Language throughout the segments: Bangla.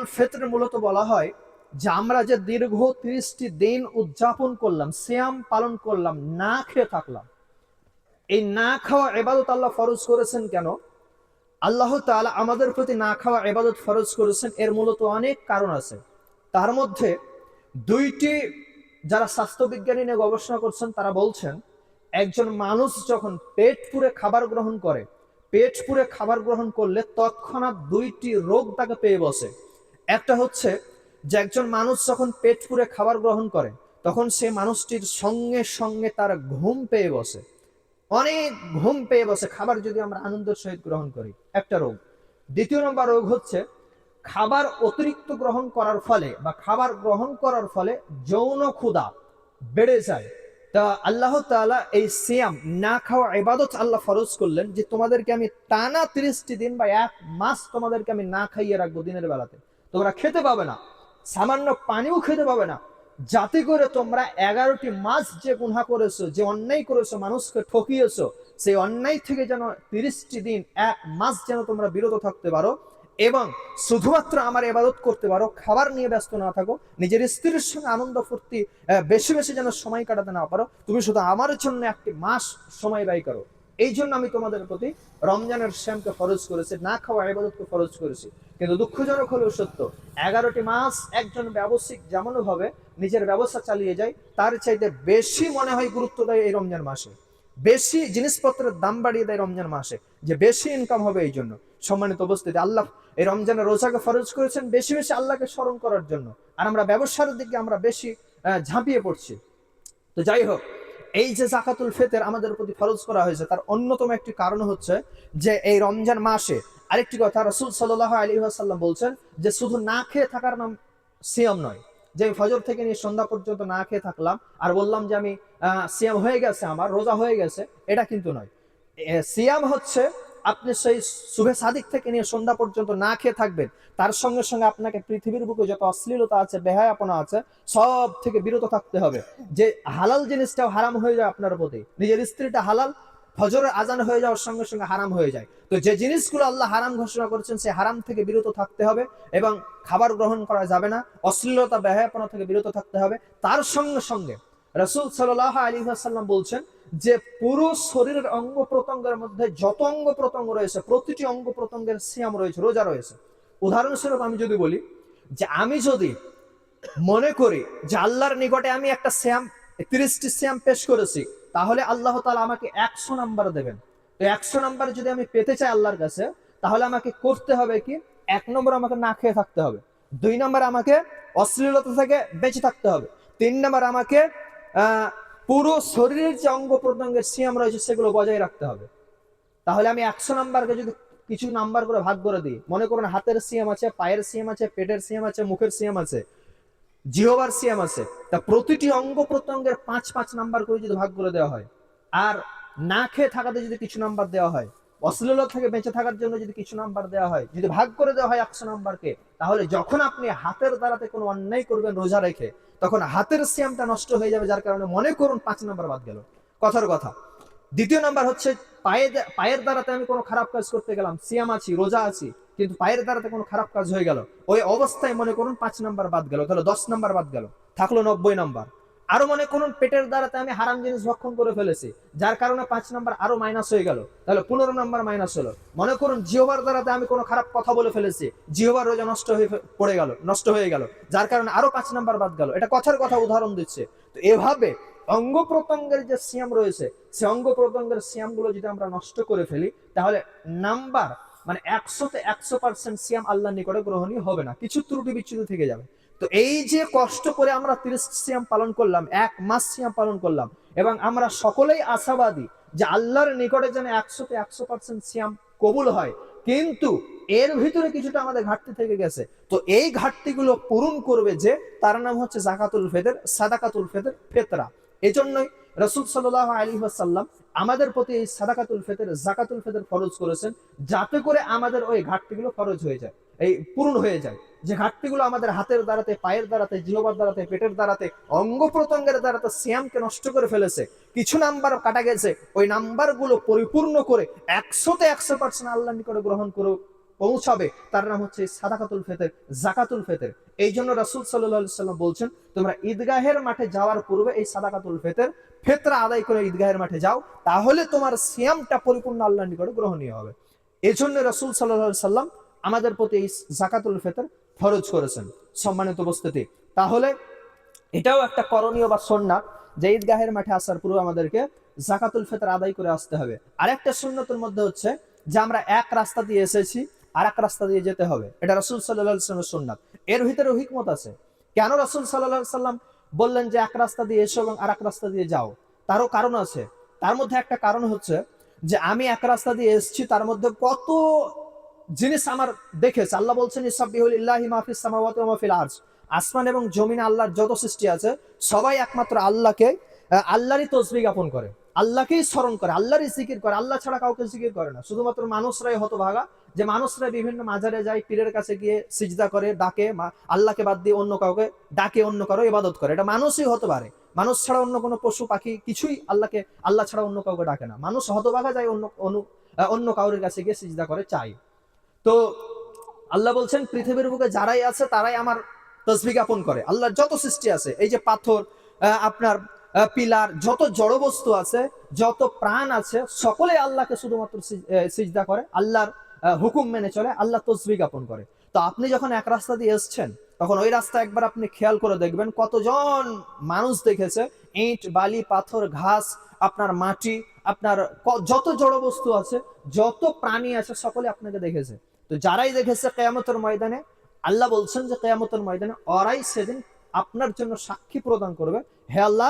ঈদুল ফিতর মূলত বলা হয় যে আমরা যে দীর্ঘ 30টি দিন উদযাপন করলাম, সিয়াম পালন করলাম, না খেয়ে থাকলাম। এই না খাওয়া ইবাদত আল্লাহ ফরজ করেছেন কেন? আল্লাহ তাআলা আমাদের প্রতি না খাওয়া ইবাদত ফরজ করেছেন, এর মূলত অনেক কারণ আছে। তার মধ্যে দুইটি, যারা স্বাস্থ্যবিজ্ঞানী নিয়ে গবেষণা করছেন তারা বলছেন, একজন মানুষ যখন পেট পুরে খাবার গ্রহণ করে, পেট পুরে খাবার গ্রহণ করলে তৎক্ষণাৎ দুইটি রোগ তাকে পেয়ে বসে। একটা হচ্ছে যে একজন মানুষ যখন পেট পুরে খাবার গ্রহণ করে তখন সে মানুষটির সঙ্গে সঙ্গে তার ঘুম পেয়ে বসে, অনেক ঘুম পেয়ে বসে, খাবার যদি আমরা আনন্দের সহিত গ্রহণ করি, একটা রোগ। দ্বিতীয় নম্বর রোগ হচ্ছে খাবার অতিরিক্ত গ্রহণ করার ফলে বা খাবার গ্রহণ করার ফলে যৌন ক্ষুধা বেড়ে যায়। তা আল্লাহ তাআলা এই সিয়াম, না খাওয়া ইবাদত আল্লাহ ফরজ করলেন যে তোমাদেরকে আমি টানা 30টি দিন বা 1 মাস তোমাদেরকে আমি না খাইয়ে রাখবো। দিনের বেলাতে তোমরা খেতে পাবে না, সামান্য পানিও খেতে পাবে না, যাতে করে তোমরা 11টি মাস যে গুনাহ করেছো, যে অন্যায় করেছো, মানুষকে ঠকিয়েছো, সেই অন্যায় থেকে যেন 30টি দিন 1 মাস যেন তোমরা বিরত থাকতে পারো এবং শুধুমাত্র আমার ইবাদত করতে পারো, খাবার নিয়ে ব্যস্ত না থাকো, নিজের স্ত্রীর সঙ্গে আনন্দ ফুর্তি বেশি বেশি যেন সময় কাটাতে না পারো, তুমি শুধু আমার জন্য 1 মাস সময় ব্যয় করো। এই জন্য আমি তোমাদের প্রতি রমজানের শ্যামকে ফরজ করেছি, না খাওয়া ইবাদতকে ফরজ করেছি। কিন্তু দুঃখজনক হলেও সত্য, 11টি মাস একজন ব্যবসায়িক যেমন ভাবে নিজের ব্যবসা চালিয়ে যায়, তার চাইতে বেশি মনে হয় গুরুত্ব দেয় এই রমজান মাসে, বেশি জিনিসপত্রের দাম বাড়িয়ে দেয় রমজান মাসে, যে বেশি ইনকাম হবে। এই জন্য সম্মানিত উপস্থিতি, আল্লাহ এই রমজানের রোজাকে ফরজ করেছেন বেশি বেশি আল্লাহকে স্মরণ করার জন্য, আর আমরা ব্যবসার দিকে আমরা বেশি ঝাঁপিয়ে পড়ছি। তো যাই হোক, এই যে যাকাতুল ফিতর আমাদের প্রতি ফরজ করা হয়েছে তার অন্যতম একটি কারণ হচ্ছে যে এই রমজান মাসে আরেকটি কথা রাসূল সাল্লাল্লাহু আলাইহি ওয়াসাল্লাম বলছেন যে শুধু না খেয়ে থাকার নাম সিয়াম নয়, যে ফজর থেকে নিয়ে সন্ধ্যা পর্যন্ত না খেয়ে থাকলাম আর বললাম যে আমি সিয়াম হয়ে গেছে, আমার রোজা হয়ে গেছে, এটা কিন্তু নয়। সিয়াম হচ্ছে আপনি সেই শুভে সাদিক থেকে নিয়ে সন্ধ্যা পর্যন্ত না খেয়ে থাকবেন, তার সঙ্গে সঙ্গে আপনাকে পৃথিবীর বুকে যত অশ্লীলতা আছে, বেহায়াপনা আছে, সব থেকে বিরত থাকতে হবে। যে হালাল জিনিসটাও হারাম হয়ে যায় আপনার প্রতি, নিজের স্ত্রীটা হালাল, ফজরের আজান হয়ে যাওয়ার সঙ্গে সঙ্গে হারাম হয়ে যায়। তো যে জিনিসগুলো আল্লাহ হারাম ঘোষণা করেছেন সে হারাম থেকে বিরত থাকতে হবে এবং খাবার গ্রহণ করা যাবে না, অশ্লীলতা বেহায়াপনা থেকে বিরত থাকতে হবে। তার সঙ্গে সঙ্গে রাসূল সাল্লাল্লাহু আলাইহি ওয়াসাল্লাম বলছেন যে পুরো শরীরের অঙ্গ প্রত্যঙ্গের মধ্যে যত অঙ্গ প্রত্যঙ্গ রয়েছে প্রতিটি অঙ্গ প্রত্যঙ্গের সিয়াম রয়েছে, রোজা রয়েছে। উদাহরণস্বরূপ আমি যদি বলি যে আমি যদি মনে করি যে আল্লাহর নিকটে আমি একটা সিয়াম, 30টি সিয়াম পেশ করেছি, তাহলে আল্লাহ তাআলা আমাকে 100 নাম্বার দেবেন। তো 100 নাম্বার যদি আমি পেতে চাই আল্লাহর কাছে, তাহলে আমাকে করতে হবে কি, 1 নম্বর আমাকে না খেয়ে থাকতে হবে, 2 নম্বর আমাকে অশ্লীলতা থেকে বেঁচে থাকতে হবে, 3 নম্বর আমাকে পুরো শরীরের যে অঙ্গ প্রত্যঙ্গের সিয়াম রয়েছে সেগুলো বজায় রাখতে হবে। তাহলে আমি 100 নাম্বারকে যদি কিছু নাম্বার করে ভাগ করে দিই, মনে করুন হাতের সিয়াম আছে, পায়ের সিয়াম আছে, পেটের সিয়াম আছে, মুখের সিয়াম আছে, জিহ্বার সিয়াম আছে, তা প্রতিটি অঙ্গ প্রত্যঙ্গের 5 5 নাম্বার করে যদি ভাগ করে দেওয়া হয়, আর না খেয়ে থাকাতে যদি কিছু নাম্বার দেওয়া হয়, অশ্লীলতা থেকে বেঁচে থাকার জন্য যদি কিছু নাম্বার দেওয়া হয়, যদি ভাগ করে দেওয়া হয় 100 নাম্বারকে, তাহলে যখন আপনি হাতের দ্বারাতে কোনো অন্যায় করবেন রোজা রেখে, তখন হাতের সিয়ামটা নষ্ট হয়ে যাবে, যার কারণে মনে করুন 5 নাম্বার বাদ গেল, কথার কথা। দ্বিতীয় নাম্বার হচ্ছে পায়ের দ্বারাতে আমি কোনো খারাপ কাজ করতে গেলাম, সিয়াম আছি, রোজা আছি, কিন্তু পায়ের দ্বারাতে কোনো খারাপ কাজ হয়ে গেল, ওই অবস্থায় মনে করুন 5 নাম্বার বাদ গেল, তাহলে 10 নাম্বার বাদ গেল, থাকলো 90 নাম্বার। আরো মনে করুন পেটের দ্বারাতে আমি হারাম জিনিস ভক্ষণ করে ফেলেছি, যার কারণে 5 নাম্বার আরো মাইনাস হয়ে গেল, তাহলে 15 নাম্বার মাইনাস হলো। মনে করুন জিহ্বার দ্বারাতে আমি কোনো খারাপ কথা বলে ফেলেছি, জিহ্বার রোজা নষ্ট হয়ে পড়ে গেল, নষ্ট হয়ে গেল, যার কারণে আরো 5 নাম্বার বাদ গেল। এটা কথার কথা উদাহরণ দিচ্ছে। তো এভাবে অঙ্গ প্রত্যঙ্গের যে সিয়াম রয়েছে সে অঙ্গ প্রত্যঙ্গের সিয়াম গুলো যদি আমরা নষ্ট করে ফেলি, তাহলে নাম্বার মানে 100তে 100% সিয়াম আল্লাহর নিকটে গ্রহণীয় হবে না, কিছু ত্রুটি বিচ্যুতি থেকে যাবে। তো এই যে কষ্ট করে আমরা 30 সিয়াম পালন করলাম, 1 মাস সিয়াম পালন করলাম, এবং আমরা সকলেই আশাবাদী যে আল্লাহর নিকটে যেন 100তে 100% সিয়াম কবুল হয়, কিন্তু এর ভিতরে কিছুটা আমাদের ঘাটতি থেকে গেছে। তো এই ঘাটতিগুলো পূরণ করবে যে, তার নাম হচ্ছে যাকাতুল ফিতর, সাদাকাতুল ফিতর, ফিতরা। এজন্যই রাসূল সাল্লাল্লাহু আলাইহি ওয়াসাল্লাম আমাদের প্রতি এই সাদাকাতুল ফিতর, যাকাতুল ফিতর ফরজ করেছেন, যাতে করে আমাদের ওই ঘাটতিগুলো ফরজ হয়ে যায়, এই পূরণ হয়ে যায়। যে ঘাটতিগুলো আমাদের হাতের দ্বারাতে, পায়ের দ্বারাতে, জিহ্বার দ্বারাতে, পেটের দ্বারাতে, অঙ্গ প্রত্যঙ্গের দ্বারাতে সিয়ামকে নষ্ট করে ফেলেছে, কিছু নাম্বার কাটা গেছে, ওই নাম্বারগুলো পরিপূর্ণ করে 100তে 100% আল্লাহর নিকটে গ্রহণ পৌঁছাবে তার নাম হচ্ছে সাদাকাতুল ফিতর, যাকাতুল ফিতর। এই জন্য রাসূল সাল্লাল্লাহু আলাইহি সাল্লাম বলছেন, তোমরা ঈদগাহের মাঠে যাওয়ার পূর্বে এই সাদাকাতুল ফিতর ফিতরা আদায় করে ঈদগাহের মাঠে যাও, তাহলে তোমার সিয়ামটা পরিপূর্ণ আল্লাহর নিকটে গ্রহণীয় হবে। এই জন্য রাসূল সাল্লাল্লাহু আলাইহি সাল্লাম আমাদের প্রতি এই যাকাতুল ফিতর ফরজ করেছেন। সম্মানিত উপস্থিতি, তাহলে এটাও একটা করণীয় বা সুন্নাত যে ঈদগাহের মাঠে আসার পূর্বে আমাদেরকে যাকাতুল ফিতর আদায় করে আসতে হবে। আরেকটা সুন্নতের মধ্যে হচ্ছে যে আমরা এক রাস্তা দিয়ে এসেছি আর এক রাস্তা দিয়ে যেতে হবে, এটা রাসূল সাল্লাল্লাহু আলাইহি ওয়াসাল্লামের সুন্নাত। এর ভিতরে হিকমত আছে। কেন রাসূল সাল্লাল্লাহু আলাইহি সাল্লাম বললেন যে এক রাস্তা দিয়ে এসো এবং আর এক রাস্তা দিয়ে যাও? তারও কারণ আছে। তার মধ্যে একটা কারণ হচ্ছে যে আমি এক রাস্তা দিয়ে এসেছি, তার মধ্যে কত জিনিস আমার দেখেছে। আল্লাহ বলছেন ইসাব্বিহু লিল্লাহি মা ফিস সামাওয়াতি ওয়া মা ফিল আরজ, আসমান এবং জমিনে আল্লাহর যত সৃষ্টি আছে সবাই একমাত্র আল্লাহকে, আল্লাহরই তসবিহ জ্ঞাপন করে, আল্লাহকেই স্মরণ করে, আল্লাহরই জিকির করে, আল্লাহ ছাড়া কাউকে জিকির করে না। শুধুমাত্র মানুষরাই হতভাগা যে মানুষরা বিভিন্ন মাজারে যায়, পীরের কাছে গিয়ে সিজদা করে, ডাকে, আল্লাহকে বাদ দিয়ে অন্য কাউকে ডাকে, অন্য কারো ইবাদত করে। এটা মানুষই হতে পারে, মানুষ ছাড়া অন্য কোনো পশু পাখি কিছুই আল্লাহ ছাড়া অন্য কাউকে ডাকে না। মানুষ হতভাগা যায় অন্য কাউরের কাছে গিয়ে সিজদা করে, চাই। তো আল্লাহ বলছেন পৃথিবীর বুকে যারাই আছে তারাই আমার তসবিহ জ্ঞাপন করে। আল্লাহর যত সৃষ্টি আছে, এই যে পাথর, আপনার পিলার, যত জড় বস্তু আছে, যত প্রাণ আছে, সকলে আল্লাহকে শুধুমাত্র সিজদা করে, আল্লাহর হুকুম মেনে চলে, আল্লাহ তসবিহ জ্ঞাপন করে। তো আপনি যখন এক রাস্তা দিয়ে এসছেন, তখন ওই রাস্তা একবার আপনি খেয়াল করে দেখবেন কতজন মানুষ দেখেছে, ইট, বালি, পাথর, ঘাস, আপনার মাটি, আপনার যত জড় বস্তু আছে, যত প্রাণী আছে, সকলে আপনাকে দেখেছে। তো যারাই দেখেছে কিয়ামতের ময়দানে, আল্লাহ বলছেন যে কিয়ামতের ময়দানে ওরাই সেদিন আপনার জন্য সাক্ষী প্রদান করবে, হে আল্লাহ,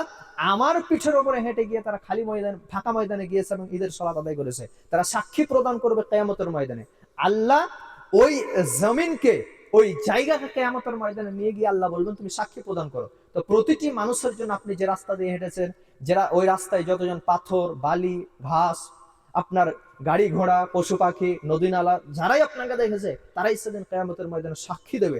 আমার পিঠের উপরে হেঁটে গিয়ে তারা খালি ময়দানে, ফাঁকা ময়দানে গিয়েছে এবং ঈদের সালাত আদায় করেছে। তারা সাক্ষী প্রদান করবে কিয়ামতের ময়দানে। আল্লাহ ওই জমিনকে, ওই জায়গাকে কিয়ামতের ময়দানে নিয়ে গিয়ে আল্লাহ বলবেন তুমি সাক্ষী প্রদান করো। তো প্রতিটি মানুষের জন্য আপনি যে রাস্তা দিয়ে হেঁটেছেন, যারা ওই রাস্তায় যতজন পাথর, বালি, ঘাস, আপনার গাড়ি ঘোড়া, পশু পাখি, নদী নালা, যারাই আপনাকে দেখেছে, তারাই সেদিন কিয়ামতের ময়দানে সাক্ষী দেবে